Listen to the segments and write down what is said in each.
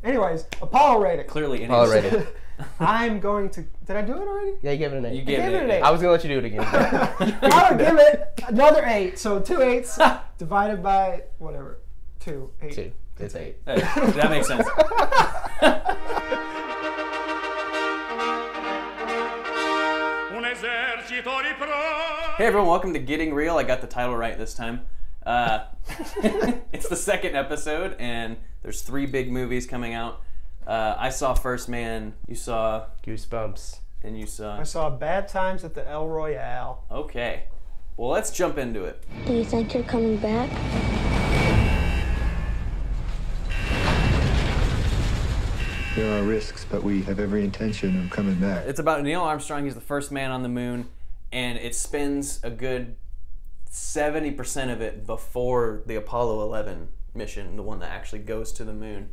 Anyways, Apollo rating. Clearly, Apollo rating. I'm going to. Did I do it already? Yeah, you gave it an 8. You gave I gave it it an 8. I was gonna let you do it again. I'll give it another 8. So 2 8s divided by whatever. 2. 8. 2. It's 8. Hey, that makes sense. Hey everyone, welcome to Getting Real. I got the title right this time. It's the second episode, and there's 3 big movies coming out. I saw First Man, you saw... Goosebumps. And you saw... I saw Bad Times at the El Royale. Okay. Well, let's jump into it. Do you think you're coming back? There are risks, but we have every intention of coming back. It's about Neil Armstrong. He's the first man on the moon, and it spends a good 70% of it before the Apollo 11 mission, the one that actually goes to the moon.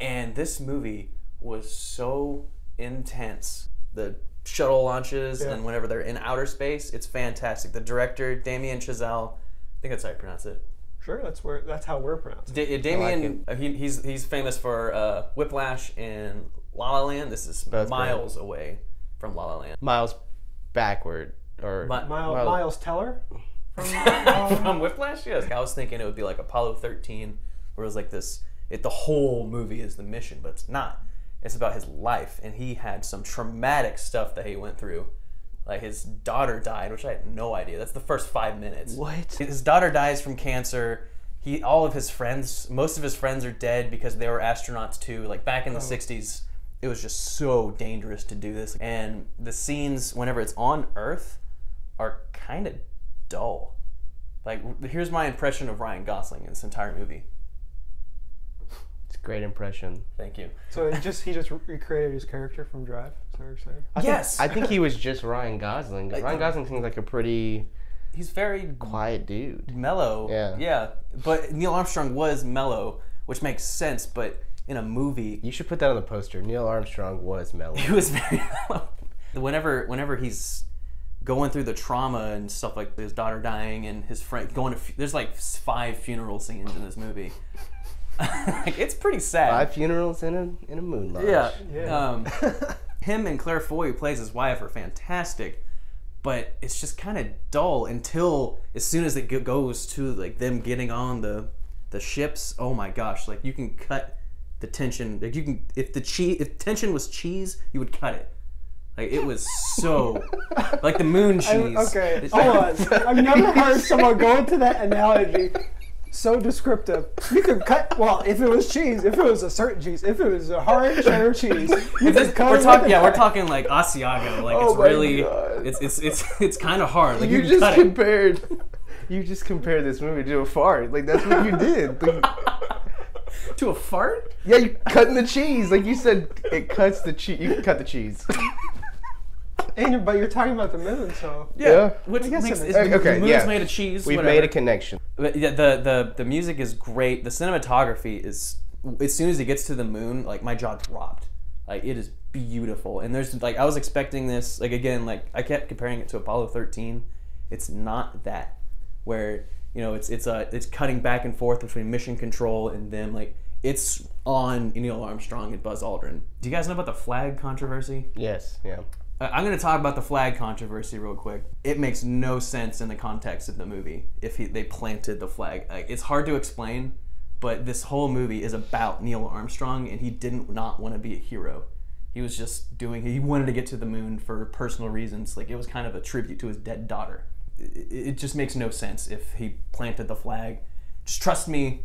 And this movie was so intense. The shuttle launches, and whenever they're in outer space, it's fantastic. The director, Damien Chazelle, I think that's how you pronounce it. Sure, that's how we're pronounced. Damien, he's famous for Whiplash and La La Land. This is miles away from La La Land. Miles backward, or Miles Teller from Whiplash. Yes, I was thinking it would be like Apollo 13, where it was like this. The whole movie is the mission, but it's not. It's about his life, and he had some traumatic stuff that he went through. Like his daughter died, which I had no idea. That's the first 5 minutes. What? His daughter dies from cancer. Most of his friends are dead because they were astronauts too. Like back in the 60s, it was just so dangerous to do this. And the scenes, whenever it's on Earth, are kind of dull. Like, here's my impression of Ryan Gosling in this entire movie. It's a great impression. Thank you. So he just recreated his character from Drive. Is that what you're saying? Yes. I think he was just Ryan Gosling. Ryan Gosling seems like a pretty... He's very quiet dude. Mellow. Yeah. But Neil Armstrong was mellow, which makes sense, but in a movie... You should put that on the poster. Neil Armstrong was mellow. He was very mellow. Whenever he's going through the trauma and stuff, like his daughter dying and his friend there's like 5 funeral scenes in this movie. Like, it's pretty sad. 5 funerals in a moon lodge. Yeah. Him and Claire Foy, who plays his wife, are fantastic, but it's just kind of dull until as soon as it goes to like them getting on the ships. Oh my gosh! Like, you can cut the tension. Like, you can if tension was cheese, you would cut it. Like, it was so like the moon cheese. Okay, hold on. I've never heard someone go into that analogy. So descriptive. You could cut. Well, if it was cheese, if it was a certain cheese, if it was a hard cheddar cheese, you could cut it. We're talking like Asiago. Like, it's really, it's kind of hard. Like, You just compared this movie to a fart. Like, that's what you did. Like, to a fart? yeah, you cutting the cheese. Like you said, it cuts the cheese. You cut the cheese. But you're talking about the moon, so Yeah. Which guess makes it is. the Okay, moon's yeah. made of cheese. We've whatever. made a connection. But yeah, the music is great. The cinematography is, as soon as he gets to the moon, like, my jaw dropped. Like, it is beautiful. And there's like, I was expecting this, like, again, like, I kept comparing it to Apollo 13. It's not that, where, you know, it's cutting back and forth between mission control and them. Like, it's on Neil Armstrong and Buzz Aldrin. Do you guys know about the flag controversy? Yes. Yeah. I'm going to talk about the flag controversy real quick. It makes no sense in the context of the movie if they planted the flag. Like, it's hard to explain, but this whole movie is about Neil Armstrong, and he didn't not want to be a hero. He was just he wanted to get to the moon for personal reasons. Like, it was kind of a tribute to his dead daughter. It just makes no sense if he planted the flag. Just trust me,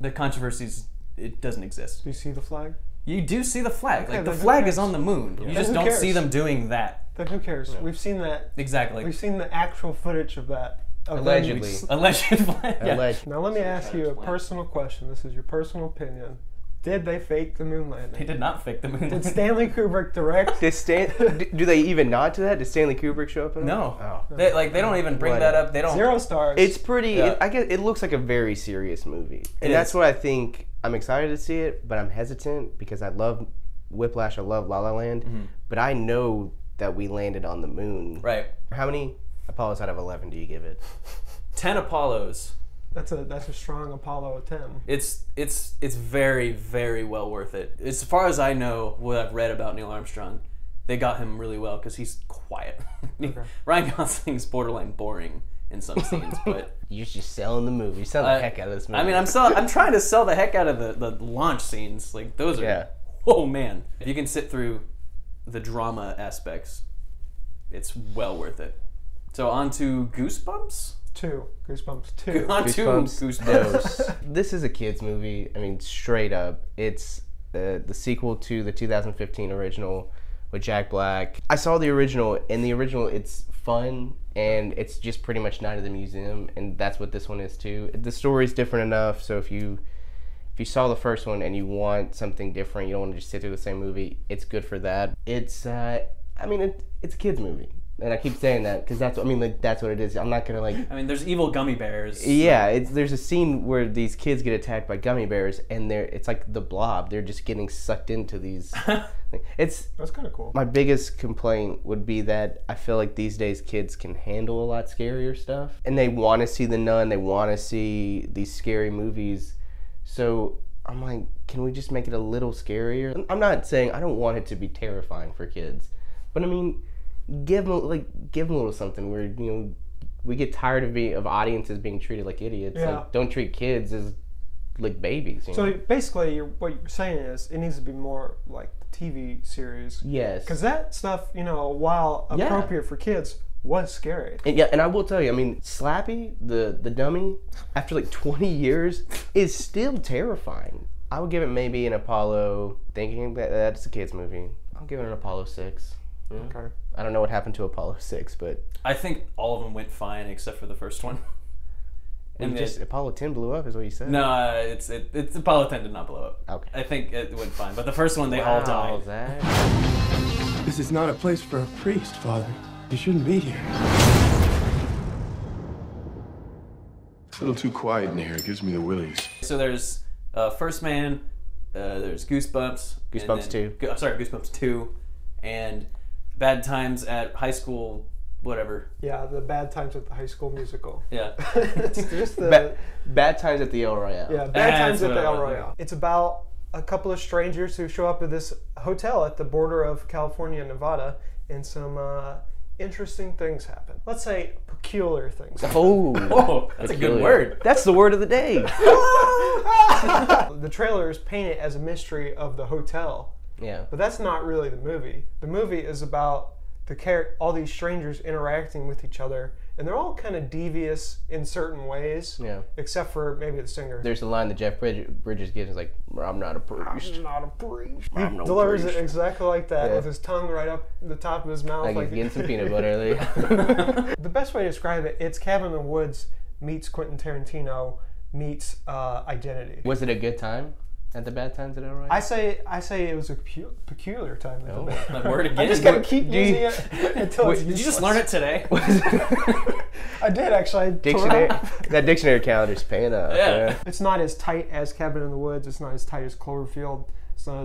the controversies, it doesn't exist. do you see the flag? You do see the flag. Okay, like, the then who flag cares? is on the moon. You just Who don't cares? see them doing that. Then who cares? We've seen that. Exactly. We've seen the actual footage of that. Allegedly. Alleged flag. Yeah. Alleged. Now let me ask you a personal question. This is your personal opinion. Did they fake the moon He landing? did not fake the moon. Did Stanley Kubrick direct? Do they even nod to that? Did Stanley Kubrick show up at all? No. Oh. They don't even bring What? that up. They don't. 0 stars. It's pretty. Yeah. I guess it looks like a very serious movie, and It that's is. what I think. I'm excited to see it, but I'm hesitant because I love Whiplash. I love La La Land, but I know that we landed on the moon. Right. How many Apollos out of 11 do you give it? 10 Apollos That's a strong Apollo 10. It's very, very well worth it. As far as I know, what I've read about Neil Armstrong, they got him really well because he's quiet. Okay. Ryan Gosling's borderline boring in some scenes, but You're just selling the movie. You're selling the heck out of this movie. I mean, I'm trying to sell the heck out of the launch scenes. Like those are, oh man, if you can sit through the drama aspects, it's well worth it. So on to Goosebumps. Goosebumps 2. On to Goosebumps. This is a kids movie. I mean, straight up. It's the sequel to the 2015 original with Jack Black. I saw the original, and the original, it's fun, and it's just pretty much Night at the Museum, and that's what this one is too. The story's different enough, so if you saw the first one and you want something different, you don't want to just sit through the same movie, it's good for that. It's I mean, it's a kids movie. And I keep saying that because that's what it is. I'm not gonna I mean, there's evil gummy bears. Yeah, there's a scene where these kids get attacked by gummy bears, and it's like the Blob. They're just getting sucked into these. That's kind of cool. My biggest complaint would be that I feel like these days kids can handle a lot scarier stuff, and they want to see The Nun. They want to see these scary movies. So I'm like, can we just make it a little scarier? I'm not saying I don't want it to be terrifying for kids, but I mean, give them a little something where we get tired of audiences being treated like idiots. Yeah. Like, don't treat kids as like babies. So basically, what you're saying is it needs to be more like the TV series. Yes. Because that stuff, while appropriate for kids, was scary. And I will tell you, I mean, Slappy, the dummy, after like 20 years, is still terrifying. I would give it maybe an Apollo, thinking that that's a kids movie. I'll give it an Apollo 6. Yeah. Okay. I don't know what happened to Apollo 6, but I think all of them went fine except for the first one. And Apollo 10 blew up, is what you said? No, it's Apollo 10 did not blow up. Okay. I think it went fine, but the first one they all died. This is not a place for a priest, Father. You shouldn't be here. It's a little too quiet in here. It gives me the willies. So there's First Man, there's Goosebumps. Goosebumps 2. Goosebumps 2, and Bad Times at High School, whatever. Yeah, the Bad Times at the High School Musical. Yeah. It's just the Bad Times at the El Royale. Yeah, Bad Times at the El Royale. It's about a couple of strangers who show up at this hotel at the border of California and Nevada, and some interesting things happen. Let's say peculiar things. Oh, that's a good word. That's the word of the day. The trailers paint it as a mystery of the hotel. Yeah. But that's not really the movie. The movie is about all these strangers interacting with each other, and they're all kind of devious in certain ways. Yeah. Except for maybe the singer. There's a line that Jeff Bridges gives, like, I'm not a priest. I'm not a priest. I'm He no delivers priest. it exactly like that, with his tongue right up the top of his mouth. Like he's getting some peanut butter. Like. The best way to describe it, it's Cabin in the Woods meets Quentin Tarantino meets Identity. Was it a good time at the Bad Times at El Royale? I say it was a peculiar time. That word again. I'm just gonna keep using it until it's Did you just learn it today? I did actually. That dictionary calendar's paying up. Yeah. It's not as tight as Cabin in the Woods. It's not as tight as Cloverfield. It's not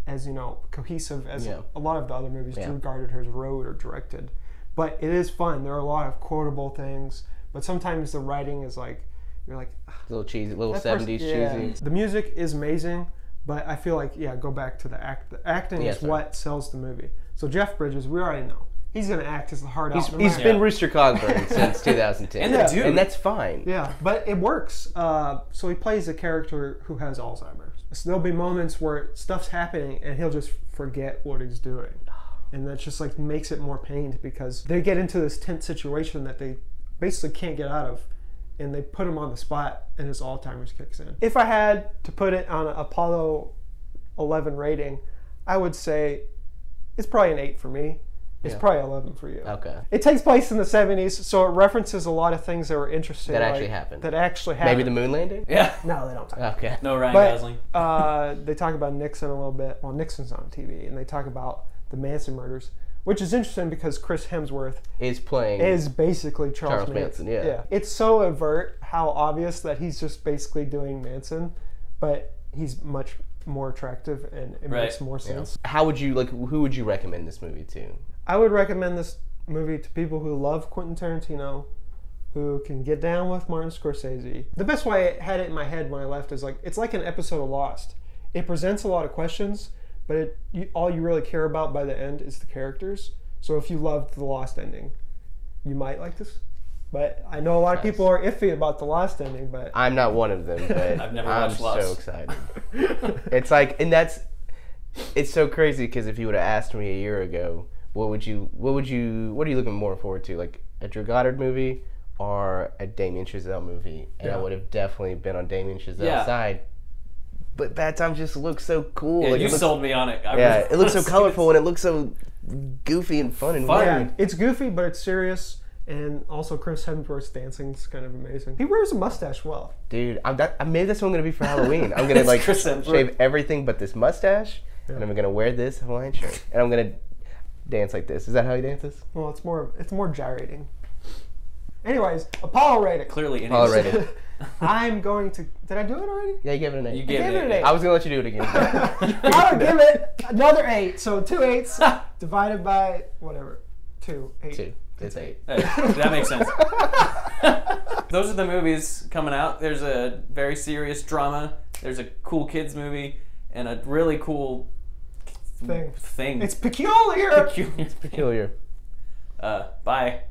as cohesive as a lot of the other movies Drew Goddard has wrote or directed. But it is fun. There are a lot of quotable things. But sometimes the writing is like, you're like, A little cheesy, little 70s cheesy. The music is amazing, but I feel like, go back to the act. The acting is what sells the movie. So Jeff Bridges, we already know. He's going to act his heart out. He's been Rooster Cogburn since 2010. And that's fine. Yeah, but it works. So he plays a character who has Alzheimer's. So there'll be moments where stuff's happening and he'll just forget what he's doing. And that just like makes it more pained because they get into this tense situation that they basically can't get out of. And they put him on the spot and his Alzheimer's kicks in. If I had to put it on an Apollo 11 rating, I would say it's probably an 8 for me. It's probably 11 for you. Okay. It takes place in the 70s, so it references a lot of things that were interesting. That actually happened. Maybe the moon landing? Yeah. No, they don't talk about Okay. No Ryan Gosling. They talk about Nixon a little bit. Well, Nixon's on TV, and they talk about the Manson murders, which is interesting because Chris Hemsworth is basically Charles Manson. Yeah. It's so overt how obvious that he's just basically doing Manson, but he's much more attractive and it makes more sense. How would you who would you recommend this movie to? I would recommend this movie to people who love Quentin Tarantino, who can get down with Martin Scorsese. The best way I had it in my head when I left is like, it's like an episode of Lost. It presents a lot of questions, but all you really care about by the end is the characters. So if you loved the Lost ending, you might like this. But I know a lot of people are iffy about the Lost ending, but... I'm not one of them, but I've never watched Lost. I'm so excited. It's like, and it's so crazy because if you would have asked me a year ago, what are you looking more forward to? Like a Drew Goddard movie or a Damien Chazelle movie? And I would have definitely been on Damien Chazelle's side. But Bad Times just looks so cool. Yeah, like, you sold me on it. It looks so colorful and it looks so goofy and fun and weird. Yeah, it's goofy, but it's serious. And also Chris Hemsworth's dancing is kind of amazing. He wears a mustache well. Dude, maybe that's what I'm going to be for Halloween. I'm going to like shave everything but this mustache, and I'm going to wear this Hawaiian shirt. And I'm going to dance like this. Is that how he dances? Well, it's more gyrating. Anyways, Apollo rating. Clearly, Apollo rating. I'm going to... Did I do it already? Yeah, you gave it an 8. You gave it an 8. I was going to let you do it again. I would give it another 8. So 2 8s divided by whatever. 2. 8. 2. It's 8. That makes sense. Those are the movies coming out. There's a very serious drama. There's a cool kids movie and a really cool thing. It's peculiar. It's peculiar. Bye.